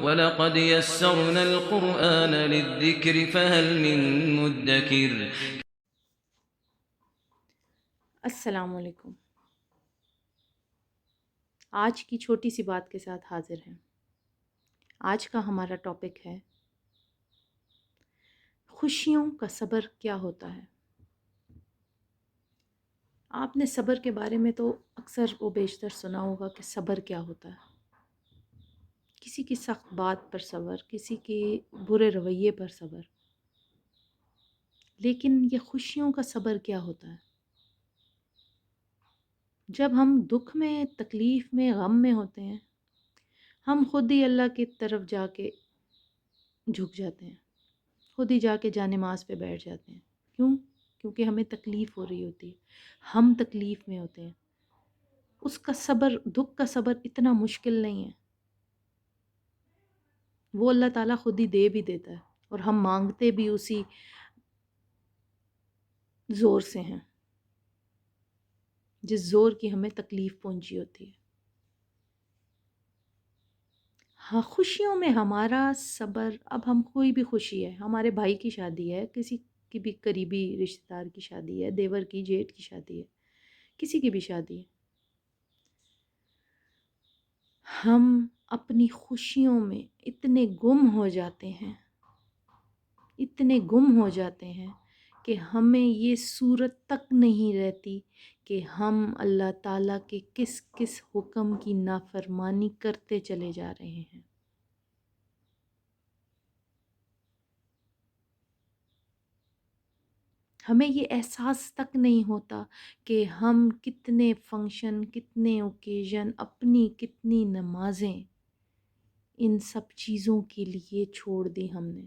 وَلَقَدْ يَسَّرْنَا الْقُرْآنَ لِلذِّكْرِ فَهَلْ مِن مُّدَّكِرٍ۔ السلام علیکم۔ آج کی چھوٹی سی بات کے ساتھ حاضر ہیں۔ آج کا ہمارا ٹاپک ہے خوشیوں کا صبر کیا ہوتا ہے۔ آپ نے صبر کے بارے میں تو اکثر و بیشتر سنا ہوگا کہ صبر کیا ہوتا ہے۔ کسی کی سخت بات پر صبر، کسی کے برے رویے پر صبر، لیکن یہ خوشیوں کا صبر کیا ہوتا ہے؟ جب ہم دکھ میں، تکلیف میں، غم میں ہوتے ہیں، ہم خود ہی اللہ کی طرف جا کے جھک جاتے ہیں، خود ہی جا کے جانماز پہ بیٹھ جاتے ہیں۔ کیوں؟ کیونکہ ہمیں تکلیف ہو رہی ہوتی ہے، ہم تکلیف میں ہوتے ہیں۔ اس کا صبر، دکھ کا صبر اتنا مشکل نہیں ہے، وہ اللہ تعالیٰ خود ہی دے بھی دیتا ہے، اور ہم مانگتے بھی اسی زور سے ہیں جس زور کی ہمیں تکلیف پہنچی ہوتی ہے۔ ہاں، خوشیوں میں ہمارا صبر، اب ہم کوئی بھی خوشی ہے، ہمارے بھائی کی شادی ہے، کسی کی بھی قریبی رشتہ دار کی شادی ہے، دیور کی، جیٹھ کی شادی ہے، کسی کی بھی شادی ہے، ہم اپنی خوشیوں میں اتنے گم ہو جاتے ہیں، اتنے گم ہو جاتے ہیں کہ ہمیں یہ صورت تک نہیں رہتی کہ ہم اللہ تعالیٰ کے کس کس حکم کی نافرمانی کرتے چلے جا رہے ہیں۔ ہمیں یہ احساس تک نہیں ہوتا کہ ہم کتنے فنکشن، کتنے اوکیزن، اپنی کتنی نمازیں ان سب چیزوں کے لیے چھوڑ دی ہم نے۔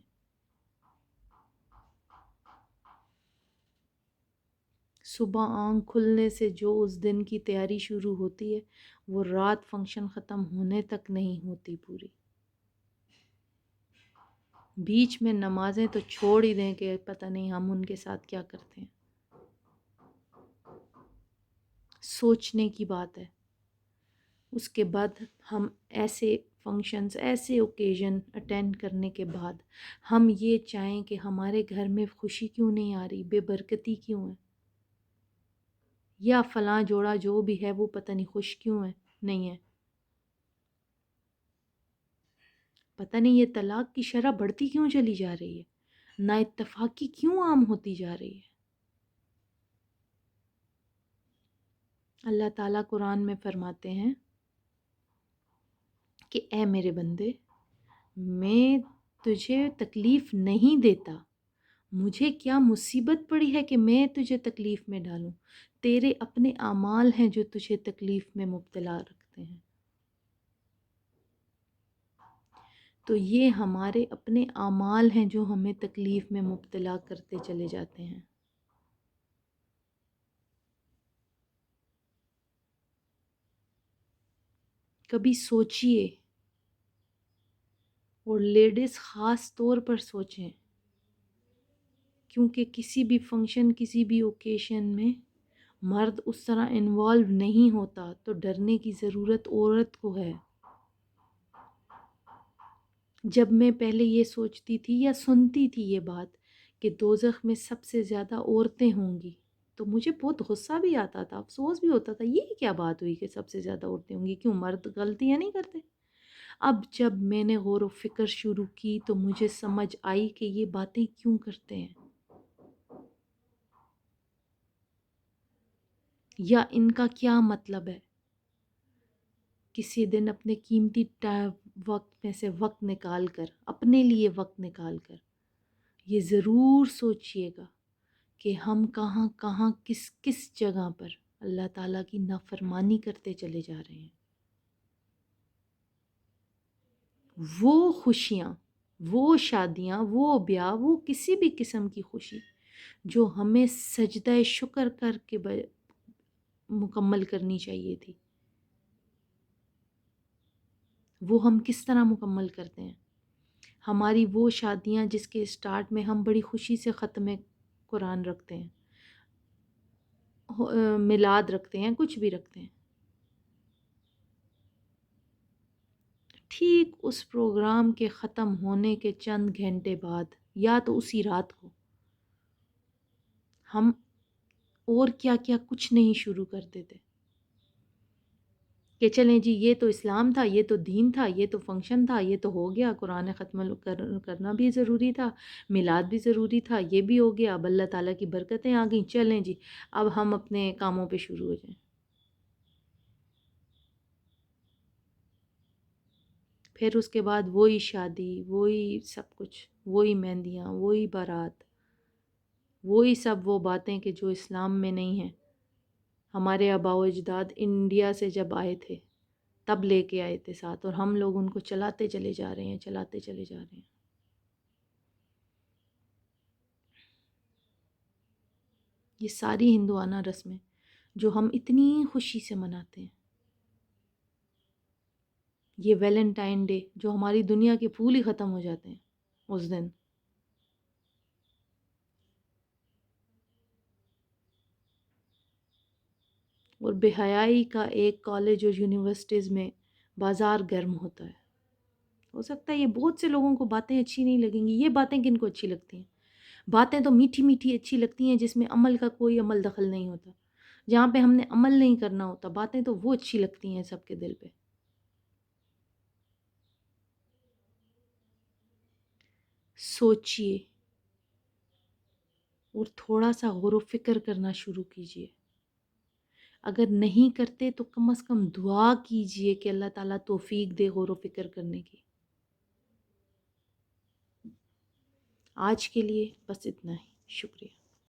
صبح آنکھ کھلنے سے جو اس دن کی تیاری شروع ہوتی ہے، وہ رات فنکشن ختم ہونے تک نہیں ہوتی پوری۔ بیچ میں نمازیں تو چھوڑ ہی دیں کہ پتہ نہیں ہم ان کے ساتھ کیا کرتے ہیں۔ سوچنے کی بات ہے۔ اس کے بعد ہم ایسے فنکشنز، ایسے اوکیزن اٹینڈ کرنے کے بعد ہم یہ چاہیں کہ ہمارے گھر میں خوشی کیوں نہیں آ رہی، بے برکتی کیوں ہے، یا فلاں جوڑا جو بھی ہے وہ پتہ نہیں خوش کیوں ہے، نہیں ہے، پتہ نہیں یہ طلاق کی شرح بڑھتی کیوں چلی جا رہی ہے، نا اتفاقی کیوں عام ہوتی جا رہی ہے۔ اللہ تعالیٰ قرآن میں فرماتے ہیں کہ اے میرے بندے، میں تجھے تکلیف نہیں دیتا، مجھے کیا مصیبت پڑی ہے کہ میں تجھے تکلیف میں ڈالوں، تیرے اپنے اعمال ہیں جو تجھے تکلیف میں مبتلا رکھتے ہیں۔ تو یہ ہمارے اپنے اعمال ہیں جو ہمیں تکلیف میں مبتلا کرتے چلے جاتے ہیں۔ کبھی سوچئے، اور لیڈیز خاص طور پر سوچیں، کیونکہ کسی بھی فنکشن، کسی بھی اوکیشن میں مرد اس طرح انوالو نہیں ہوتا، تو ڈرنے کی ضرورت عورت کو ہے۔ جب میں پہلے یہ سوچتی تھی یا سنتی تھی یہ بات کہ دوزخ میں سب سے زیادہ عورتیں ہوں گی، تو مجھے بہت غصہ بھی آتا تھا، افسوس بھی ہوتا تھا، یہ کیا بات ہوئی کہ سب سے زیادہ عورتیں ہوں گی، کیوں مرد غلطیاں نہیں کرتے؟ اب جب میں نے غور و فکر شروع کی تو مجھے سمجھ آئی کہ یہ باتیں کیوں کرتے ہیں، یا ان کا کیا مطلب ہے۔ کسی دن اپنے قیمتی وقت میں سے وقت نکال کر، اپنے لیے وقت نکال کر یہ ضرور سوچئے گا کہ ہم کہاں کہاں، کس کس جگہ پر اللہ تعالیٰ کی نافرمانی کرتے چلے جا رہے ہیں۔ وہ خوشیاں، وہ شادیاں، وہ بیاہ، وہ کسی بھی قسم کی خوشی جو ہمیں سجدہ شکر کر کے مکمل کرنی چاہیے تھی، وہ ہم کس طرح مکمل کرتے ہیں۔ ہماری وہ شادیاں جس کے اسٹارٹ میں ہم بڑی خوشی سے ختم قرآن رکھتے ہیں، میلاد رکھتے ہیں، کچھ بھی رکھتے ہیں، ٹھیک اس پروگرام کے ختم ہونے کے چند گھنٹے بعد یا تو اسی رات کو ہم اور کیا کیا کچھ نہیں شروع کرتے تھے کہ چلیں جی یہ تو اسلام تھا، یہ تو دین تھا، یہ تو فنکشن تھا، یہ تو ہو گیا، قرآن ختم کرنا بھی ضروری تھا، میلاد بھی ضروری تھا، یہ بھی ہو گیا، اب اللہ تعالیٰ کی برکتیں آ گئیں، چلیں جی اب ہم اپنے کاموں پہ شروع ہو جائیں۔ پھر اس کے بعد وہی شادی، وہی سب کچھ، وہی مہندیاں، وہی بارات، وہی سب وہ باتیں کہ جو اسلام میں نہیں ہیں۔ ہمارے آباء و اجداد انڈیا سے جب آئے تھے تب لے کے آئے تھے ساتھ، اور ہم لوگ ان کو چلاتے چلے جا رہے ہیں، چلاتے چلے جا رہے ہیں۔ یہ ساری ہندوانہ رسمیں جو ہم اتنی خوشی سے مناتے ہیں، یہ ویلنٹائن ڈے جو ہماری دنیا کے پھول ہی ختم ہو جاتے ہیں اس دن، اور بے حیائی کا ایک کالج اور یونیورسٹیز میں بازار گرم ہوتا ہے۔ ہو سکتا ہے یہ بہت سے لوگوں کو باتیں اچھی نہیں لگیں گی، یہ باتیں کن کو اچھی لگتی ہیں؟ باتیں تو میٹھی میٹھی اچھی لگتی ہیں جس میں عمل کا کوئی عمل دخل نہیں ہوتا، جہاں پہ ہم نے عمل نہیں کرنا ہوتا، باتیں تو وہ اچھی لگتی ہیں سب کے دل پہ۔ سوچئے اور تھوڑا سا غور و فکر کرنا شروع کیجئے، اگر نہیں کرتے تو کم از کم دعا کیجئے کہ اللہ تعالیٰ توفیق دے غور و فکر کرنے کی۔ آج کے لیے بس اتنا ہی، شکریہ۔